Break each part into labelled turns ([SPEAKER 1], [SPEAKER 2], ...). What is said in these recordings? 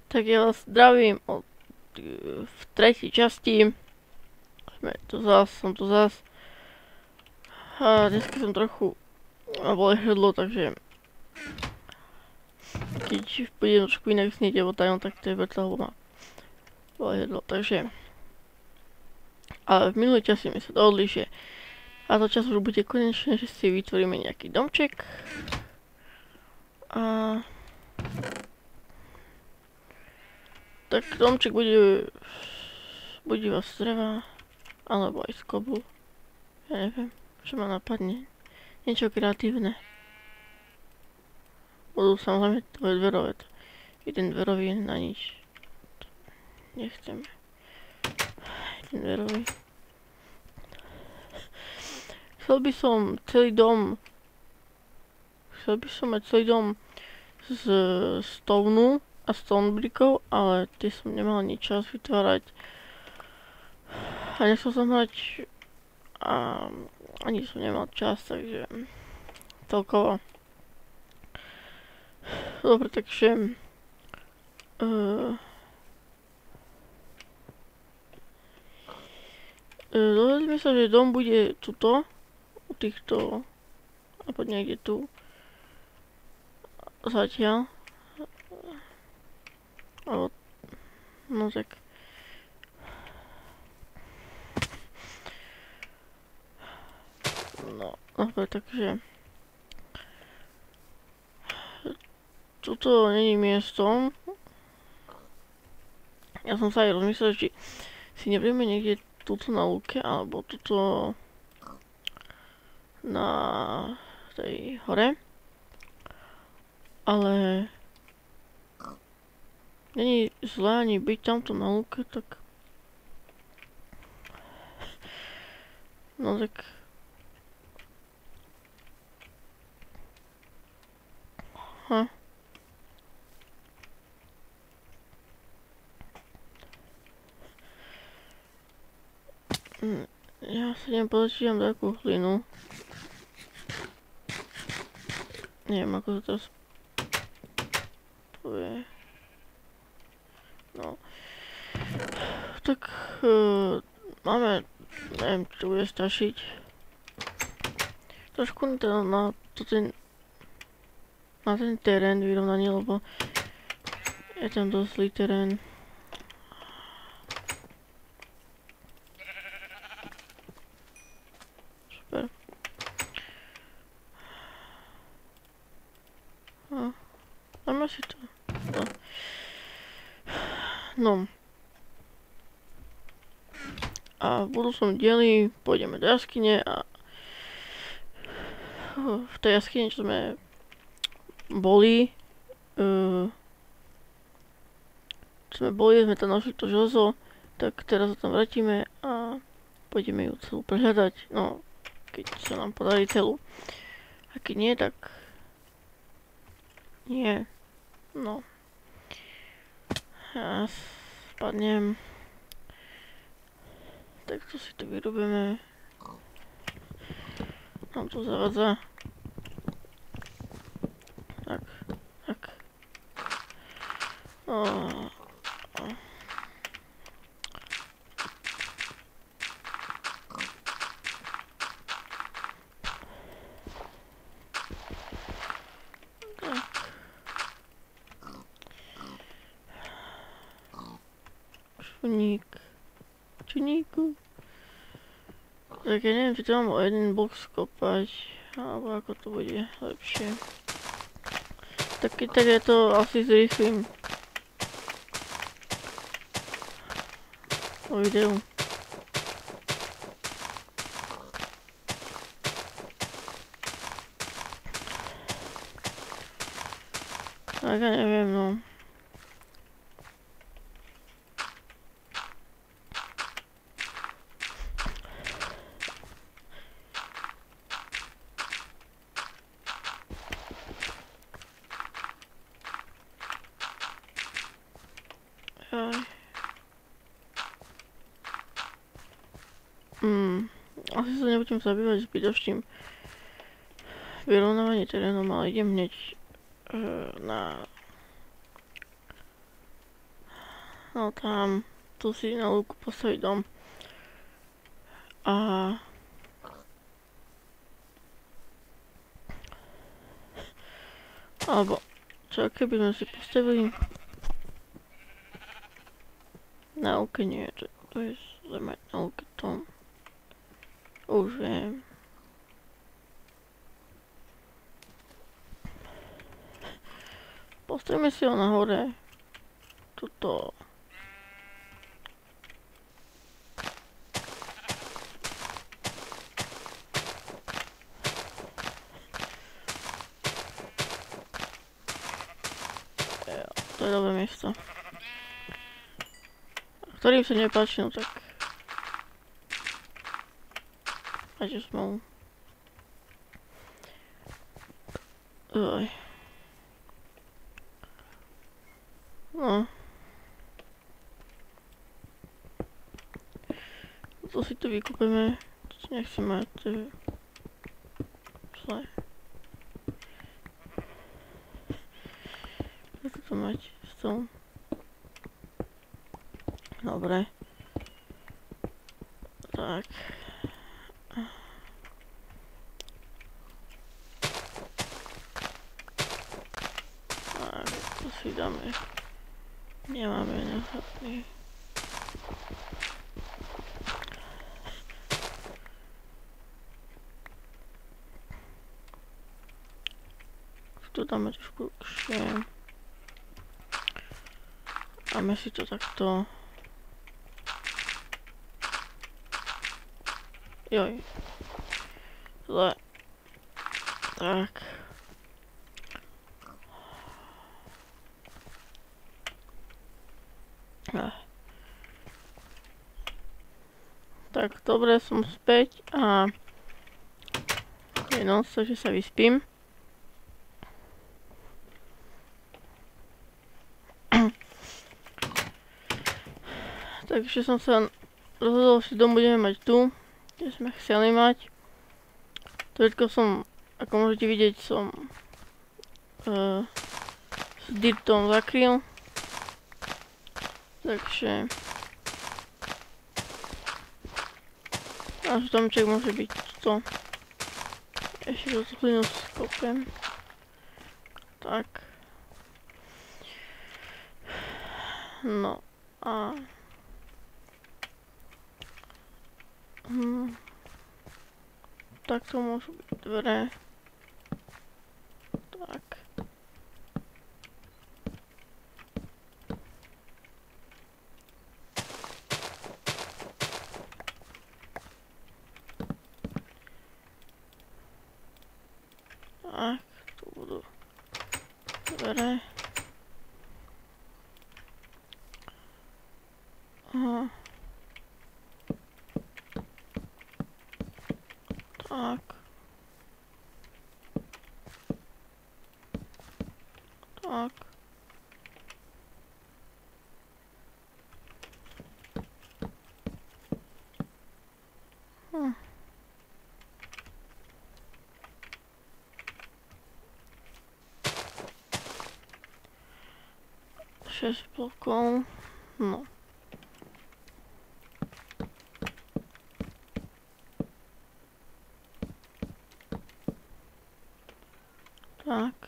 [SPEAKER 1] Tak ja vás zdravím v tretej časti. Som tu zas. A dneska som trochu boli hrdlo, takže keď budem trošku inak snieť alebo tajom, tak to je preto, lebo ma boli hrdlo, takže. Ale v minulej časti sme sa dohodli, že a to čas už bude konečne, že si vytvoríme nejaký domček. A tak domček bude vás z dreva, alebo aj z koblu. Ja neviem, čo ma napadne. Niečo kreatívne. Budú samozrejme tvoje dverové. Jeden dverový na nič. Nechceme. Jeden dverový. Chcel by som mať celý dom z stovnu a stonebrickov, ale tie som nemal nič čas vytvárať. A nechcel som hrať a ani som nemal čas, takže celkovo. Dobre, takže dohodli sme sa, že dom bude tuto u týchto alebo niekde tu zatiaľ. Alebo no tak no, dobre, takže tuto není miesto. Ja som sa aj rozmyslel, že si nebudeme niekde tuto na lúke, alebo tuto na tej hore. Ale není zlé ani byť tamto na lúke, tak no tak ja sa idem pozrieť, dám takú hlinu. Neviem, ako to teraz povie. No. Tak máme, neviem, čo bude stačiť. Trošku na ten terén vyrovnaný, lebo je tam dosť zlý terén. Super. Dáme si to. No. A v budúcom dieli pôjdeme do jaskyne a v tej jaskyne, čo sme boli, sme tam našli to železo, tak teraz sa tam vrátime a pôjdeme ju celú prehľadať, no, keď sa nám podarí celú. A keď nie, tak nie, no. Ja spadnem. Takto si to vyrobíme. Nám to zavadza. Tak. Čuníku. Tak ja neviem, či to mám o jeden blok skopať, alebo ako to bude lepšie. Tak keď tak ja to asi zrýchlim o videu. Tak ja neviem, no. Asi sa nebudem zabývať zbytočným vyrovnávanie terénom, ale idem hneď na No tam, tu si na lúku postaviť dom. A... Alebo, čo keby sme si postavili na lúke, nie, to je zrejme na lúke tom. Už viem. Postavíme si ho na hore. Tuto. To je dobré miesto. Ktorým sa nepáči, no tak... Máte smolu. Oj. No. To si to vykúpeme. To si nechceme, to je... Zle. Ako to mať s tom? Dobre. Tak. Tak, to si dáme. Nemáme nehodný. Tu dáme trošku dlhšie. Dáme si to takto. Joj. Zle. Tak. Tak, dobre, som späť a... je noc, takže sa vyspím. Takže som sa rozhodol, že dom budeme mať tu, kde sme chceli mať. Toľko som, ako môžete vidieť, som s dirtom zakryl. Takže náš domček môže byť to. Ešte to plynu skopem. Tak. No a... tak to môžu byť dvere. Tak. Tak, tu budú dvere. Aha. Tak. Tak. Hm. 6 blokov. No. Tak.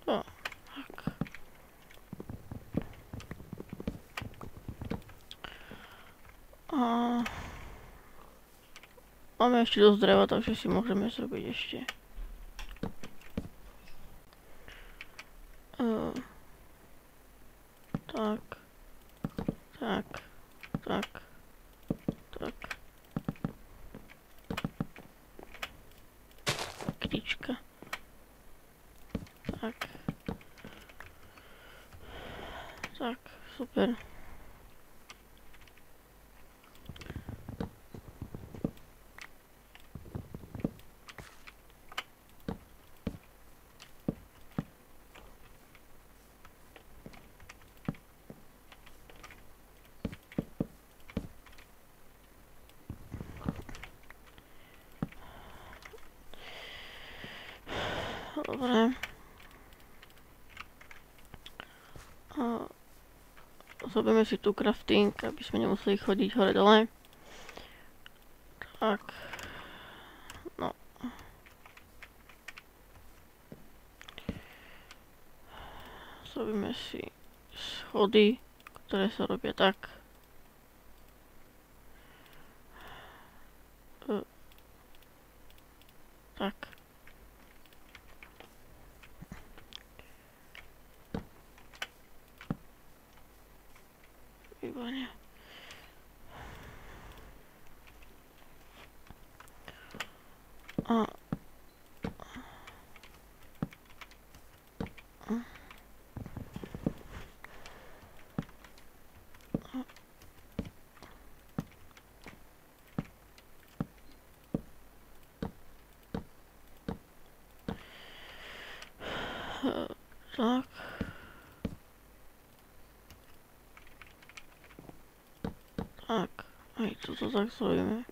[SPEAKER 1] O, tak. A... máme ešte dosť dreva, takže si môžeme zrobiť ešte. Tak. Tak. Tak. Tak. Krička. Tak. Tak, super. Dobre. A zrobíme si tu crafting, aby sme nemuseli chodiť hore dole. Tak. No. Zrobíme si schody, ktoré sa robia tak. Tak. Výborne. A tak. Tak. Aj toto tak zrobíme.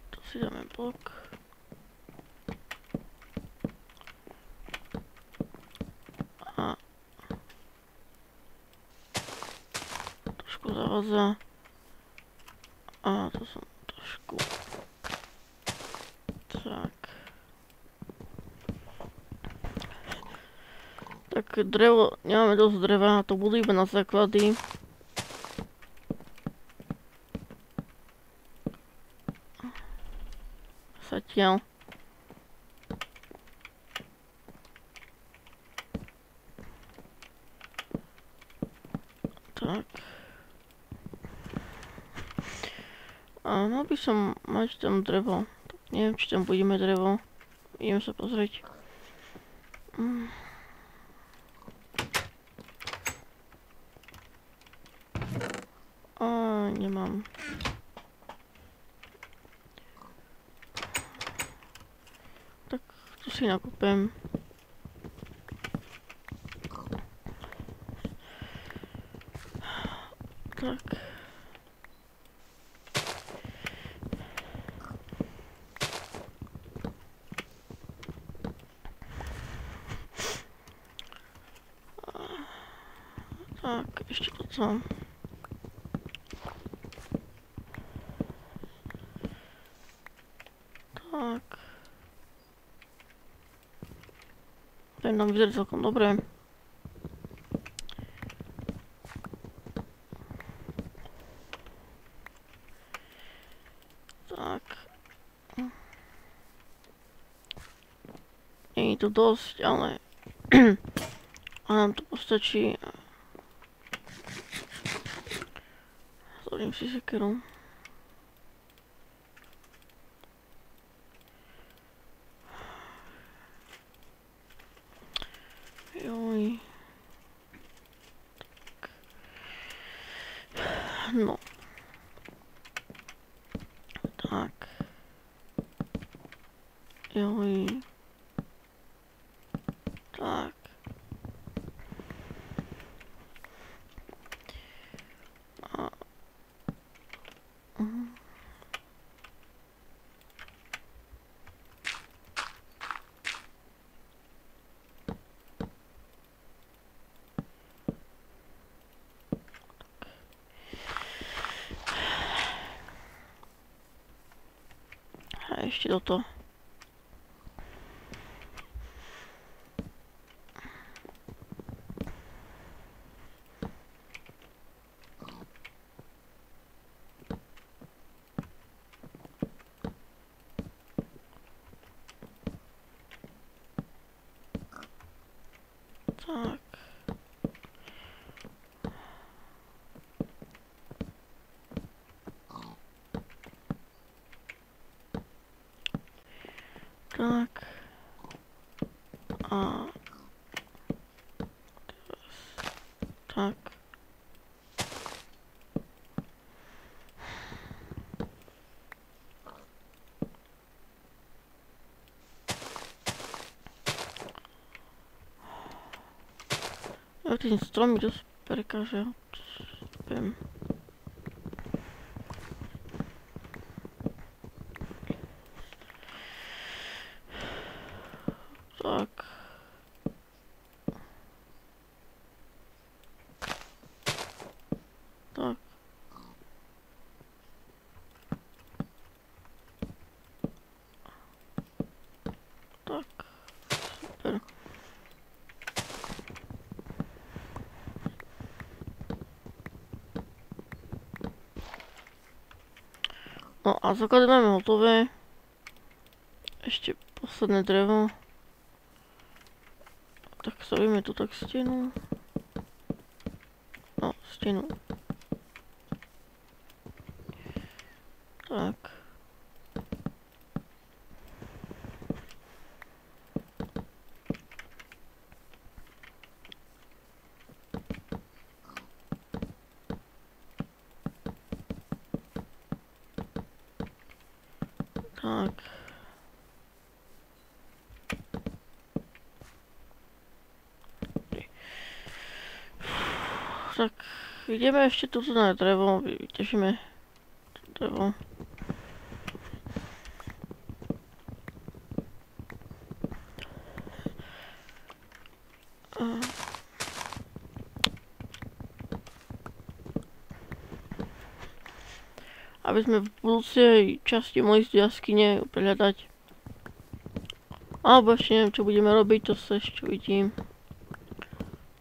[SPEAKER 1] Tu si dáme blok. A trošku zavazá. A to som trošku. Tak. Tak drevo, nemáme dosť dreva, to budú iba na základy. Zatiaľ. Tak. A mal by som mať tam drevo. Tak neviem, či tam budeme drevo. Idem sa pozrieť. Nemám. Tak tu si nakúpem. Tak. Tak, ešte toto. Tak. To nám vyzerá celkom dobre. Tak. Nie je to dosť, ale a nám to postačí. Zvolím si sekeru. Joj. Tak. No. Tak. Joj. Tak. A. A ešte toto. Tak. Tak. A. Tak. Ja ten strom mi dosť prekáže. Viem. No a základy máme hotové. Ešte posledné drevo. Tak stavíme tu tak stenu. No, stenu. Tak. Tak. Tak, ideme ešte tuto na drevo, vyťažíme drevo. Aby sme v budúcej časti mohli ísť do jaskyne prehľadať. Alebo ešte neviem, čo budeme robiť, to sa ešte uvidím.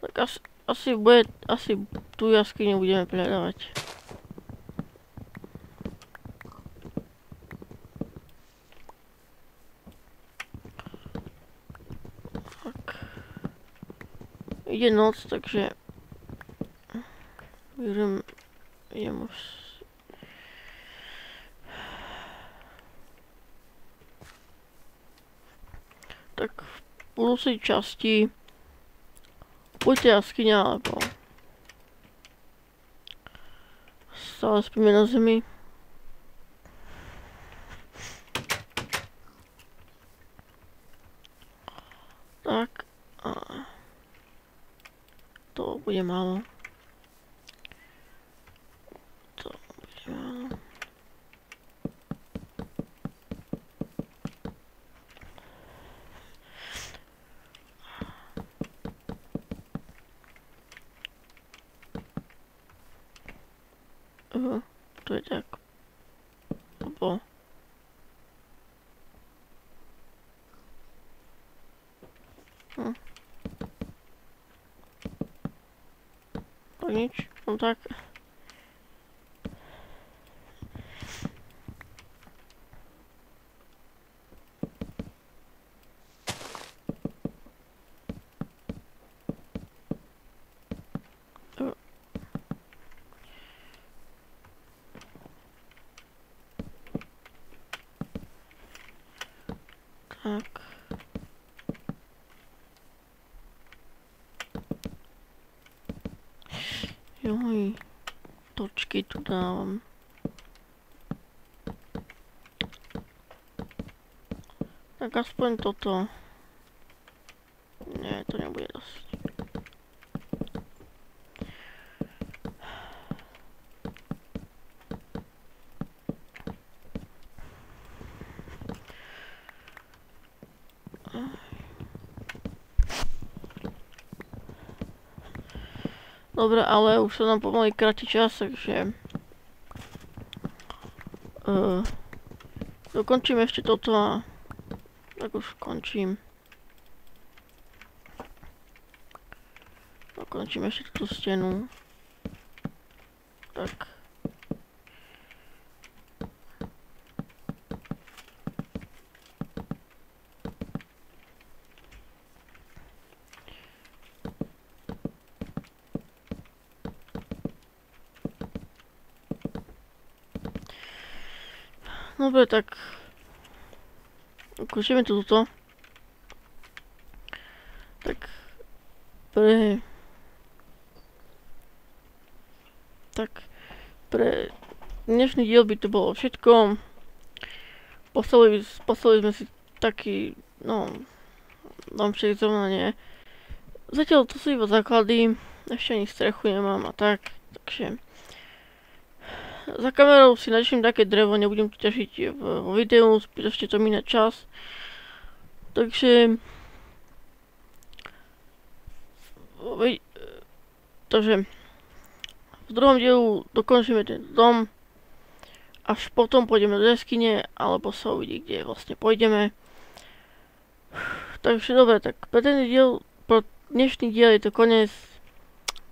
[SPEAKER 1] Tak asi tú jaskyňu budeme prehľadávať. Tak. Ide noc, takže idem už. Tak v budúcej časti buďte jaskyňa, alebo stále spíme na zemi. Tak a to bude málo. To bude málo. To je tak. Lebo to nič, no tak. Tak. Joj, točky tu dávam. Tak aspoň toto. Nie, to nebude dosť. Dobre, ale už sa nám pomaly kráti čas, takže dokončím ešte toto a tak už končím. Dokončím ešte túto stenu. Tak. Dobre, tak ukončíme to tuto. Tak pre dnešný diel by to bolo všetko. Postavili sme si taký, no, domček zrovna nie. Zatiaľ to sú iba základy, ešte ani strechu nemám a tak, takže za kamerou si načím také drevo, nebudem to ťažiť vo videu, zbytočne to míňa čas. Takže v druhom dielu dokončíme ten dom, až potom pôjdeme do jaskyne, alebo sa uvidí, kde vlastne pôjdeme. Takže dobre, tak pre dnešný diel je to koniec.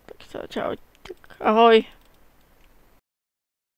[SPEAKER 1] Tak sa čau, tak ahoj.